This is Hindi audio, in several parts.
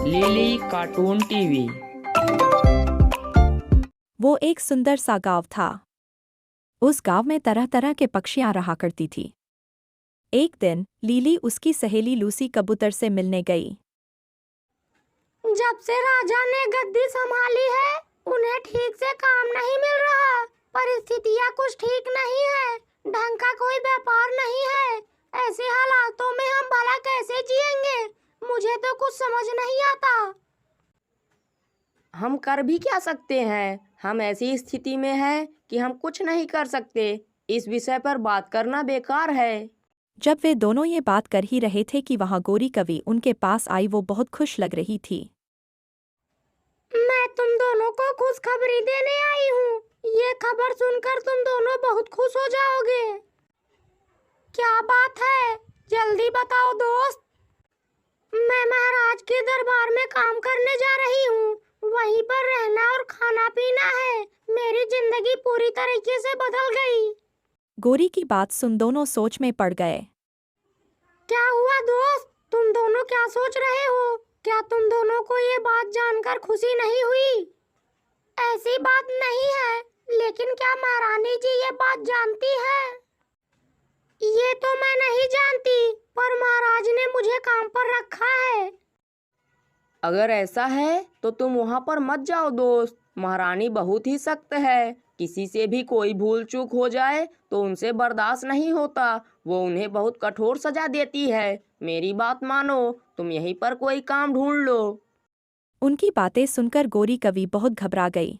Lily cartoon TV. वो एक सुंदर सा गांव था। उस गांव में तरह तरह के पक्षियां रहा करती थी। एक दिन लीली उसकी सहेली लूसी कबूतर से मिलने गई। जब से राजा ने गद्दी संभाली है, उन्हें ठीक से काम नहीं मिल रहा। परिस्थितियां कुछ ठीक नहीं है, ढंग का कोई व्यापार नहीं है। ऐसे हालातों में हम भला कैसे जिएंगे? मुझे तो कुछ समझ नहीं आता। हम कर भी क्या सकते हैं? हम ऐसी स्थिति में हैं कि हम कुछ नहीं कर सकते। इस विषय पर बात करना बेकार है। जब वे दोनों ये बात कर ही रहे थे कि वहां गोरी कवि उनके पास आई। वो बहुत खुश लग रही थी। मैं तुम दोनों को खुशखबरी देने आई हूँ। ये खबर सुनकर तुम दोनों बहुत खुश हो जाओगे। क्या बात है? जल्दी बताओ दोस्त। मैं महाराज के दरबार में काम करने जा रही हूँ। वहीं पर रहना और खाना पीना है। मेरी जिंदगी पूरी तरीके से बदल गई। गोरी की बात सुन दोनों सोच में पड़ गए। क्या हुआ दोस्त? तुम दोनों क्या सोच रहे हो? क्या तुम दोनों को ये बात जानकर खुशी नहीं हुई? ऐसी बात नहीं है, लेकिन क्या महारानी जी ये बात जानती है? ये तो मैं नहीं जानती, पर महाराज ने मुझे काम पर रखा है। अगर ऐसा है तो तुम वहां पर मत जाओ दोस्त। महारानी बहुत ही सख्त है। किसी से भी कोई भूल चूक हो जाए तो उनसे बर्दाश्त नहीं होता। वो उन्हें बहुत कठोर सजा देती है। मेरी बात मानो, तुम यहीं पर कोई काम ढूंढ लो। उनकी बातें सुनकर गोरी कवि बहुत घबरा गई।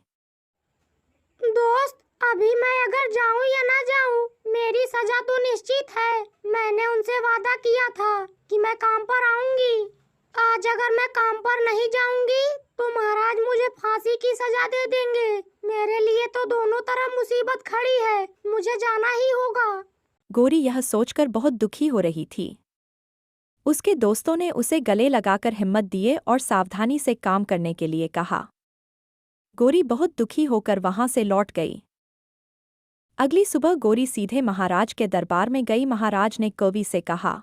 दोस्त, अभी मैं अगर जाऊं या ना जाऊं, मेरी सजा तो निश्चित है। मैंने उनसे वादा किया था कि मैं काम पर आऊंगी। आज अगर मैं काम पर नहीं जाऊंगी तो महाराज मुझे फांसी की सजा दे देंगे। मेरे लिए तो दोनों तरफ मुसीबत खड़ी है। मुझे जाना ही होगा। गोरी यह सोचकर बहुत दुखी हो रही थी। उसके दोस्तों ने उसे गले लगाकर हिम्मत दिए और सावधानी से काम करने के लिए कहा। गोरी बहुत दुखी होकर वहां से लौट गई। अगली सुबह गोरी सीधे महाराज के दरबार में गई। महाराज ने कवि से कहा,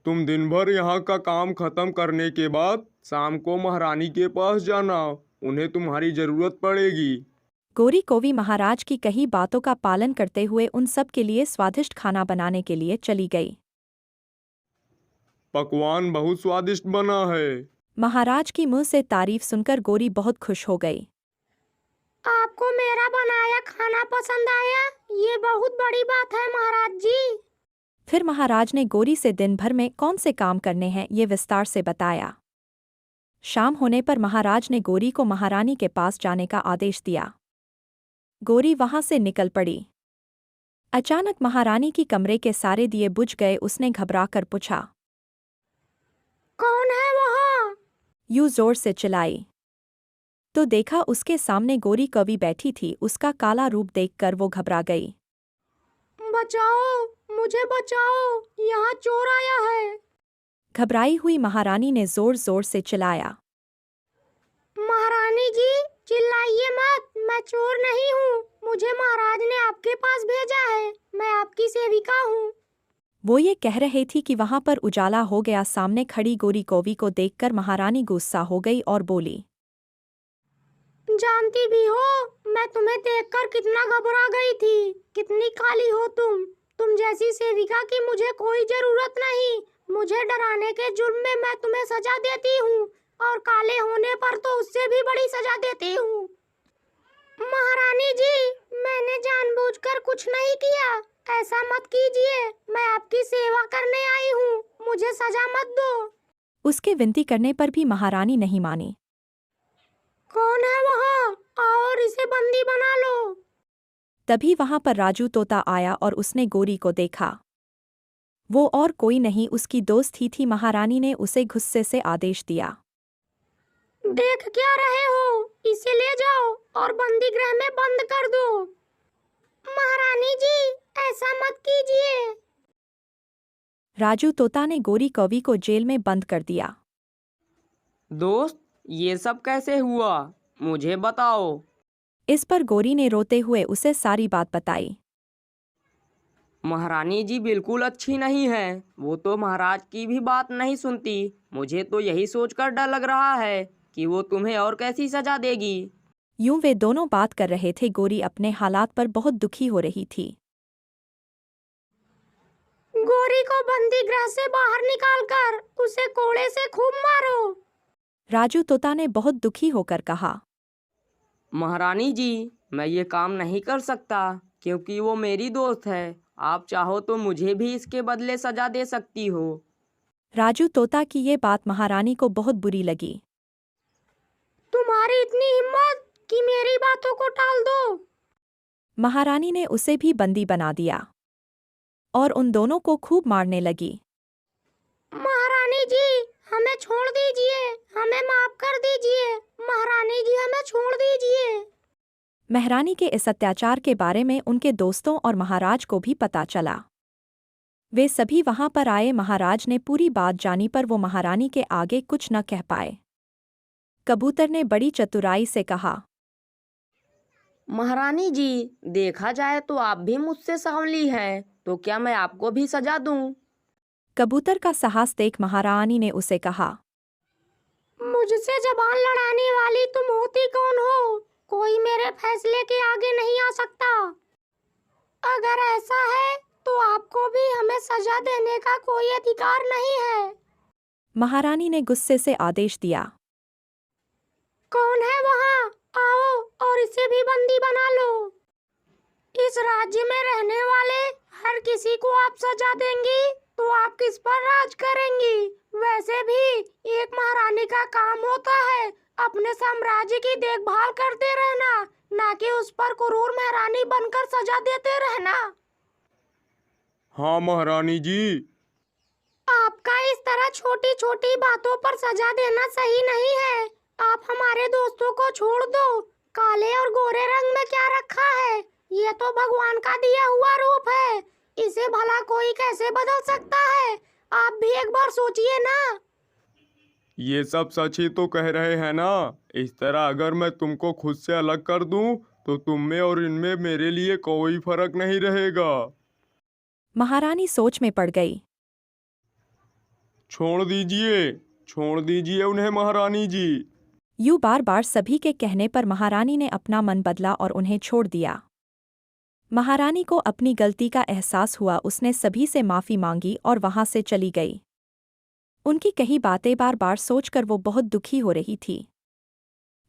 तुम दिन भर यहाँ का काम खत्म करने के बाद शाम को महारानी के पास जाना। उन्हें तुम्हारी जरूरत पड़ेगी। गोरी कवि महाराज की कही बातों का पालन करते हुए उन सब के लिए स्वादिष्ट खाना बनाने के लिए चली गई। पकवान बहुत स्वादिष्ट बना है। महाराज की मुंह से तारीफ सुनकर गोरी बहुत खुश हो गई। आपको मेरा बनाया खाना पसंद आया? ये बहुत बड़ी बात है महाराज जी। फिर महाराज ने गोरी से दिन भर में कौन से काम करने हैं ये विस्तार से बताया। शाम होने पर महाराज ने गोरी को महारानी के पास जाने का आदेश दिया। गोरी वहां से निकल पड़ी। अचानक महारानी की कमरे के सारे दिए बुझ गए। उसने घबराकर पूछा, कौन है वहाँ? यूं जोर से चिल्लाई तो देखा उसके सामने गोरी कवि बैठी थी। उसका काला रूप देखकर वो घबरा गई। बचाओ, मुझे बचाओ, यहाँ चोर आया है। घबराई हुई महारानी ने जोर जोर से चिल्लाया, महारानी जी, चिल्लाइए मत। मैं चोर नहीं हूँ। मुझे महाराज ने आपके पास भेजा है। मैं आपकी सेविका हूँ। वो ये कह रही थी कि वहां पर उजाला हो गया। सामने खड़ी गोरी कवि को देखकर महारानी गुस्सा हो गई और बोली, जानती भी हो मैं तुम्हें देखकर कितना घबरा गई थी। कितनी काली हो तुम जैसी सेविका की मुझे कोई जरूरत नहीं। मुझे डराने के जुर्म में मैं तुम्हें सजा देती हूँ, और काले होने पर तो उससे भी बड़ी सजा देती हूँ। महारानी जी, मैंने जानबूझकर कुछ नहीं किया। ऐसा मत कीजिए। मैं आपकी सेवा करने आई हूँ। मुझे सजा मत दो। उसके विनती करने पर भी महारानी नहीं मानी। कौन है वहाँ? और इसे बंदी बना लो। तभी वहां पर राजू तोता आया और उसने गोरी को देखा। वो और कोई नहीं, उसकी दोस्त ही थी। महारानी ने उसे गुस्से से आदेश दिया, देख क्या रहे हो? इसे ले जाओ और बंदी गृह में बंद कर दो। महारानी जी, ऐसा मत कीजिए। राजू तोता ने गोरी कवि को जेल में बंद कर दिया। दोस्त, ये सब कैसे हुआ? मुझे बताओ। इस पर गोरी ने रोते हुए उसे सारी बात बताई। महारानी जी बिल्कुल अच्छी नहीं है। वो तो महाराज की भी बात नहीं सुनती। मुझे तो यही सोचकर डर लग रहा है कि वो तुम्हें और कैसी सजा देगी। यूं वे दोनों बात कर रहे थे। गोरी अपने हालात पर बहुत दुखी हो रही थी। गोरी को बंदी गृह से बाहर निकालकर उसे कोड़े से खूब मारो। राजू तोता ने बहुत दुखी होकर कहा। महारानी जी, मैं ये काम नहीं कर सकता क्योंकि वो मेरी दोस्त है। आप चाहो तो मुझे भी इसके बदले सजा दे सकती हो। राजू तोता की ये बात महारानी को बहुत बुरी लगी। तुम्हारी इतनी हिम्मत कि मेरी बातों को टाल दो। महारानी ने उसे भी बंदी बना दिया और उन दोनों को खूब मारने लगी। महारानी जी, हमें छोड़ दीजिए, हमें माफ कर दीजिए। महारानी जी, हमें छोड़ दीजिए। महारानी के इस अत्याचार के बारे में उनके दोस्तों और महाराज को भी पता चला। वे सभी वहां पर आए। महाराज ने पूरी बात जानी पर वो महारानी के आगे कुछ न कह पाए। कबूतर ने बड़ी चतुराई से कहा। महारानी जी, देखा जाए तो आप भी मुझसे सांवली हैं, तो क्या मैं आपको भी सजा दूं? कबूतर का साहस देख महारानी ने उसे कहा। मुझसे जबान लड़ाने वाली तुम होती कौन हो? कोई मेरे फैसले के आगे नहीं आ सकता। अगर ऐसा है तो आपको भी हमें सजा देने का कोई अधिकार नहीं है। महारानी ने गुस्से से आदेश दिया। कौन है वहाँ? आओ और इसे भी बंदी बना लो। इस राज्य में रहने वाले हर किसी को आप सजा देंगी तो आप किस पर राज करेंगी? वैसे भी एक महारानी का काम होता है अपने साम्राज्य की देखभाल करते रहना, ना कि उस पर क्रूर महारानी बनकर सजा देते रहना। हाँ महारानी जी। आपका इस तरह छोटी छोटी बातों पर सजा देना सही नहीं है। आप हमारे दोस्तों को छोड़ दो। काले और गोरे रंग में क्या रखा है? ये तो भगवान का दिया हुआ रूप है। इसे भला कोई कैसे बदल सकता है? आप भी एक बार सोचिए ना। ये सब सच ही तो कह रहे हैं ना। इस तरह अगर मैं तुमको खुद से अलग कर दूं तो तुम में और इनमें मेरे लिए कोई फर्क नहीं रहेगा। महारानी सोच में पड़ गई। छोड़ दीजिए उन्हें महारानी जी। यूं बार बार सभी के कहने पर महारानी ने अपना मन बदला और उन्हें छोड़ दिया। महारानी को अपनी गलती का एहसास हुआ। उसने सभी से माफ़ी मांगी और वहां से चली गई। उनकी कही बातें बार बार सोचकर वो बहुत दुखी हो रही थी।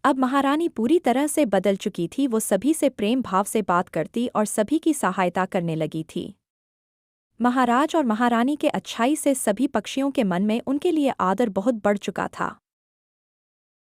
अब महारानी पूरी तरह से बदल चुकी थी। वो सभी से प्रेम भाव से बात करती और सभी की सहायता करने लगी थी। महाराज और महारानी के अच्छाई से सभी पक्षियों के मन में उनके लिए आदर बहुत बढ़ चुका था।